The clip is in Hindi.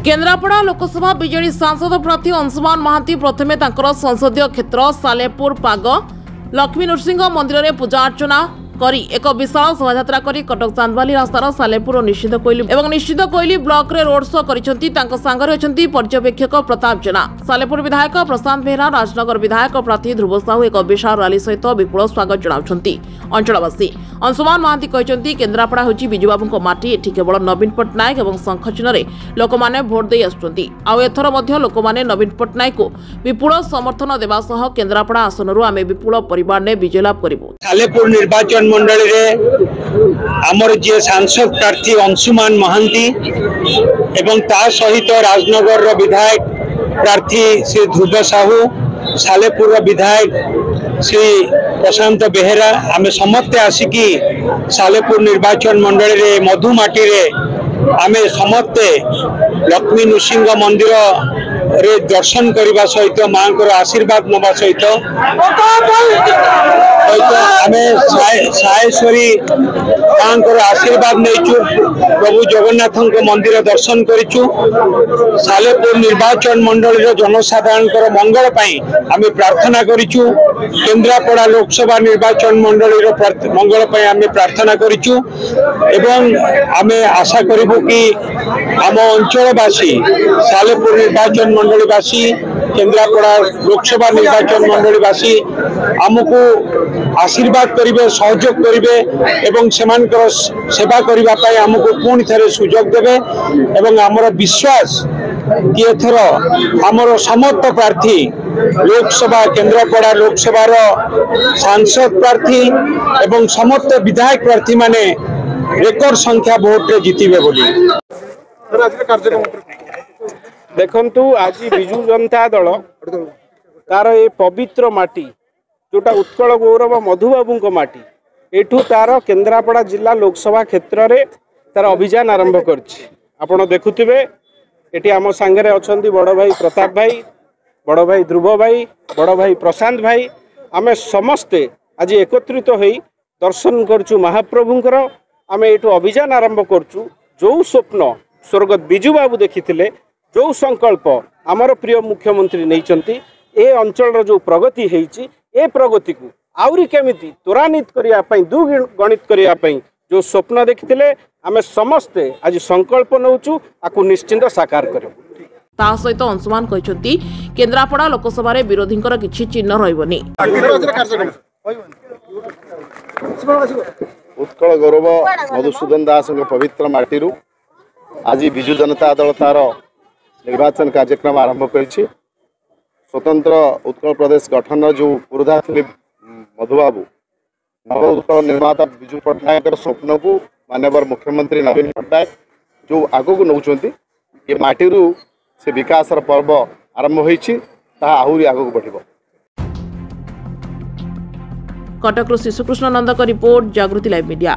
केन्द्रापड़ा लोकसभा बीजेडी सांसद प्रार्थी अंशुमान महांती प्रथमे तांकर संसदीय क्षेत्र सालेपुर पाग लक्ष्मी नृसिंह मंदिर में पूजा अर्चना करी एक विशाल शोभायात्रा करी कटक चांदबाली रास्तार सालेपुर और निश्चित कोइली ब्लॉक रे रोड शो करिसेंती तांको सांगरे अछंती पर्यवेक्षक प्रताप जेना सालेपुर विधायक प्रशांत बेहरा राजनगर विधायक प्रार्थी ध्रुव साहू एक विशाल रैली सहित विपुल स्वागत जणाउछंती अंचलवासी अंशुमान महांती कहते केन्द्रापड़ा होची बिजुबाबू माटी एठी केवल नवीन पट्टनायक और शंखचिन्ह लोक मैंने भोट दे आसुछंती आउ एथर मध्य लोक मैंने नवीन पट्टनायक को विपुल समर्थन देवा सह केन्द्रापड़ा आसनरु आमे विपुल परिवार ने विजय लाभ करिबो। सालेपुर निर्वाचन मंडल रे आमर जे सांसद प्रार्थी अंशुमान महांती एवं ता सहित राजनगर विधायक प्रार्थी श्री ध्रुव साहू सालेपुर विधायक श्री प्रशांत बेहरा आमे समस्ते आसिकी सालेपुर निर्वाचन मंडल रे मधुमाटी रे आमे समस्ते लक्ष्मी नृसिंह मंदिर रे दर्शन करने सहित माँ को आशीर्वाद नवा सहित आमे सायेश्वरी माँ को आशीर्वाद नहीं प्रभु जगन्नाथ मंदिर दर्शन करिचु। सालेपुर निर्वाचन मंडल जनसाधारण मंगल आमे प्रार्थना करिचु। केन्द्रापड़ा लोकसभा निर्वाचन मंडल मंगल आमे प्रार्थना करिचु एवं आमे आशा करिबु कि आम अंचलवासी सालेपुर निर्वाचन मंडलवासी केन्द्रापड़ा लोकसभा निर्वाचन मंडलवासी आमको आशीर्वाद करेंगे सहयोग करेंगे एवं सेमानकर सेवा करने आमको पुणी थे सुजोग देवे एवं आमर विश्वास कि एथर आमर समस्त प्रार्थी लोकसभा केन्द्रापड़ा लोकसभार सांसद प्रार्थी एवं समस्त विधायक प्रार्थी माने रेकर्ड संख्या भोट रे जीतिबे बोली। देखंतु आज बिजु जनता दल तार ये पवित्र माटी जोटा उत्कल गौरव मधुबाबू माटी एठू तार केन्द्रापड़ा जिला लोकसभा क्षेत्र रे तार अभियान आरंभ कर देखुवे एटी आम सांगरे अछंती बड़ भाई प्रताप भाई बड़ भाई ध्रुव भाई बड़ भाई प्रशांत भाई आमे समस्ते आज एकत्रित हो दर्शन करचु महाप्रभुंकर आमे एठू अभियान आरंभ करचु। जो स्वप्न स्वर्गत बिजु बाबू देखिथिले जो संकल्प आमर प्रिय मुख्यमंत्री नहीं ए अंचल जो प्रगति होती ए प्रगति को आउरी केमिति त्वरान्वित करने दुगणित करने जो स्वप्न देखिथिले आमे समस्ते आज संकल्प नौचु आकु निश्चिंत साकार करू। ता सहित अंशुमान कहते केन्द्रापड़ा लोकसभा विरोधी किसी चिन्ह रही उत्कल गौरव मधुसूदन दास पवित्र माटी आज बिजु जनता दल तार निर्वाचन कार्यक्रम आरंभ कर स्वतंत्र उत्कल प्रदेश गठन जो पुरोधा थे मधुबाबू नव उत्कल निर्माता बिजु पट्टनायक स्वप्न को माननीय मुख्यमंत्री नवीन पट्टनायक जो आगक नौ ये माटी से विकास पर्व आरंभ होती आहरी आगक बढ़। कटक शिशुकृष्ण नंद रिपोर्ट जागृति लाइव मीडिया।